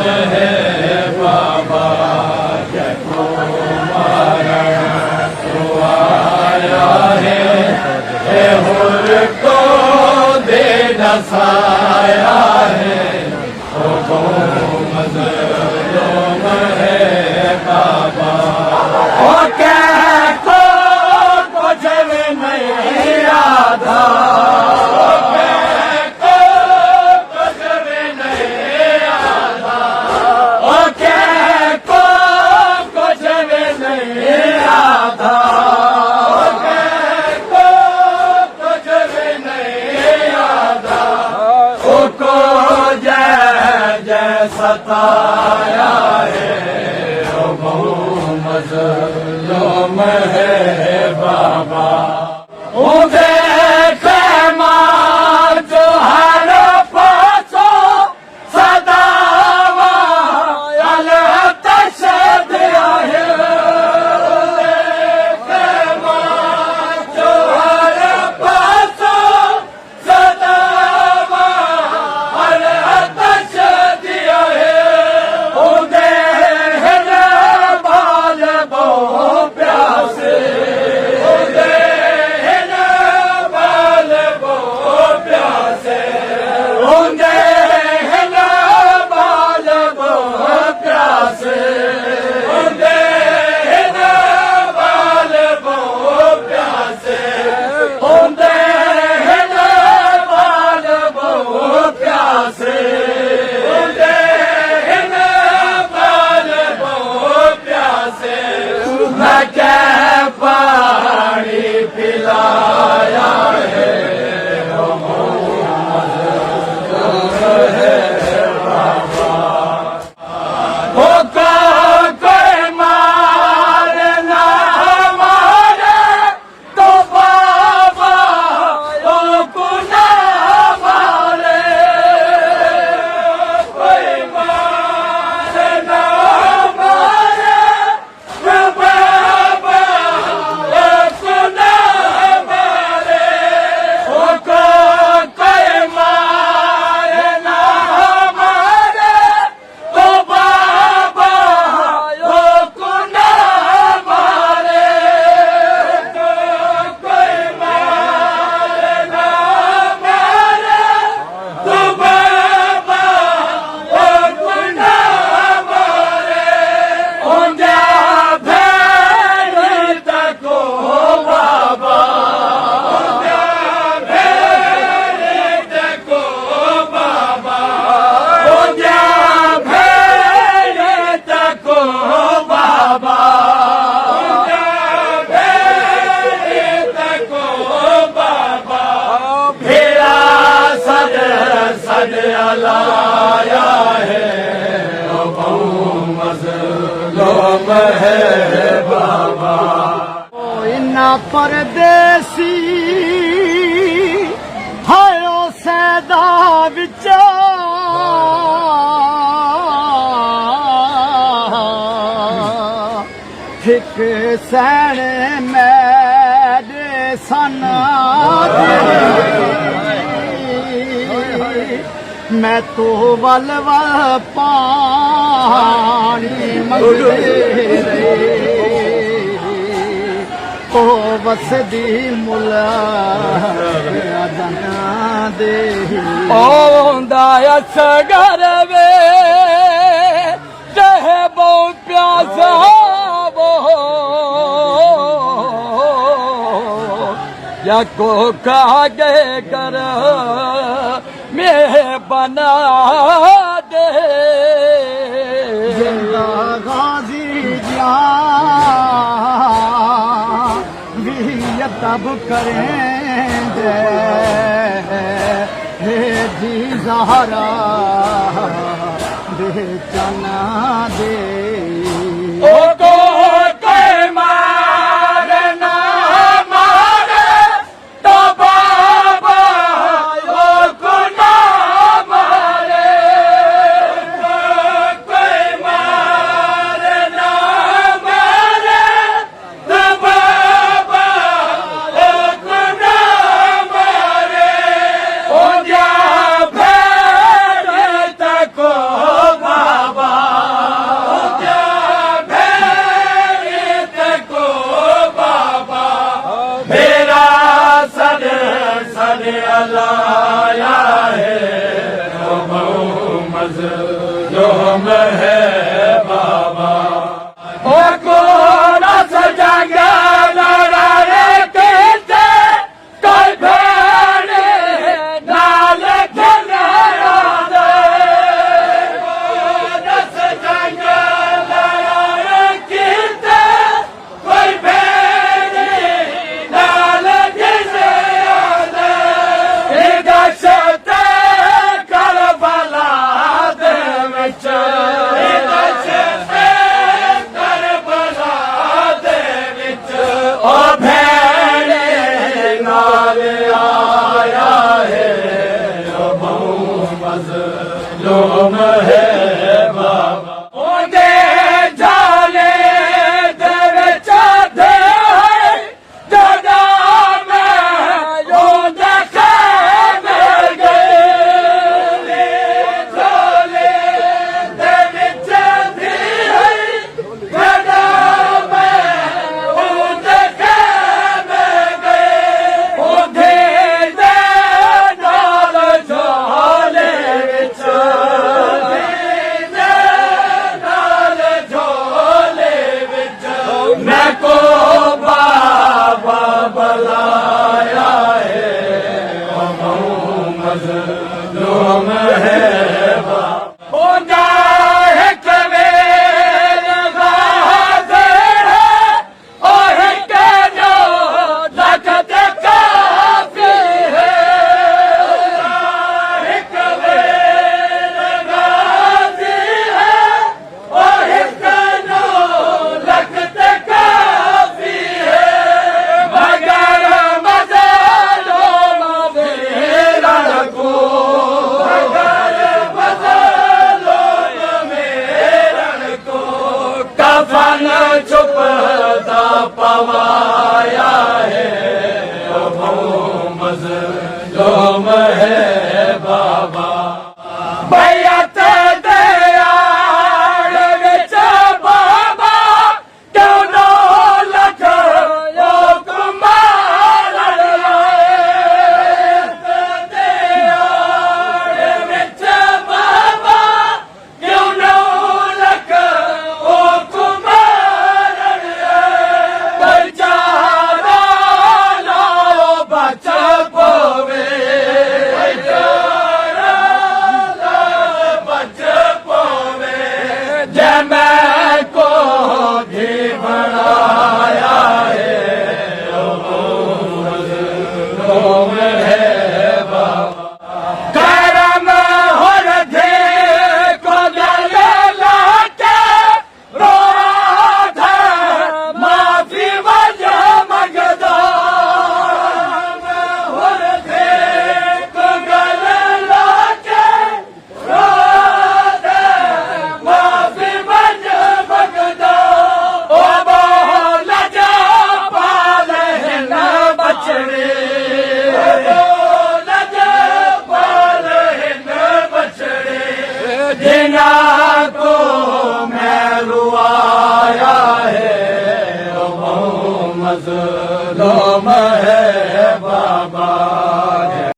है बाबा जको मरण तो आया है हुर को दे नसाया है ओ मज़लूम है बाबा ओ कह को कुछ भी नहीं आधा सताया है ओ मज़लूम है बाबा ओ देखे मां जो हर पासों सदावा अल्लाह तशद है देखे मां जो हर पासों सदावा अल्लाह तशद है पानी पिलाया है लाया है ओ मज़लूम है बाबा ओ इन्ना परदेसी हायो सैदा विचा एक सैने मेरे सना मैं तो वल वल पानी मंगदे ओ वसदी मुला जना दे ओंदा असगर वे जह बहु प्यासा वो या को कागे कर मैं बना दे जिंदा गाजी जा भी तब करेंगे हे जी ज़हरा दे चना दे ओ को लाया है मज़लूम है बाबा ओ कौन सा जंग लड़ाए कहते कोई भेड़े नाल खेलया दे कौन सा जंग लड़ाए कहते कोई भेड़े नाल खेलया दे दशत करबला दे विच दशत करबला दे विच ओ भेड़े नाल आया है ओ मज़लूम है बाबा ओदे जाले दे विच दे जदा मैं ओदे खेल गए जाले दे विच दे जदा मैं ओदे खेल गए ओदे दे नाल जाले विच नाल झोले विच मैं को बाबा बुलाया है मज़लूम है बाबा ओ जाए कवेल बहादुर ओ एक जो लखत काफी है जाए कवेल बहादुर है ओ एक जो लखत काफी है मगर मज़लूम मेरा को मगर मज़लूम मेरा को कफन छुपता पवाया है ओ मज़लूम है बाबा बैयत दे आड़ विच बाबा क्यों नो लख ओ कुमार बैयत दे आड़ विच बाबा क्यों नो लख ओ कुमार बचारा लो बच पवे बचारा लो बच पवे जे मैं को भी बनाया है ओ मज़लूम है बाबा करम हो रखे को गल लाके रोधा माफी वजह मंगदा हो रखे को गल लाके रोधा माफी वजह मंगदा ओ बोल जा पाले न बचड़े बोल जा पाले न बचड़े जिना को मैं रुआया है ओ मज़लूम है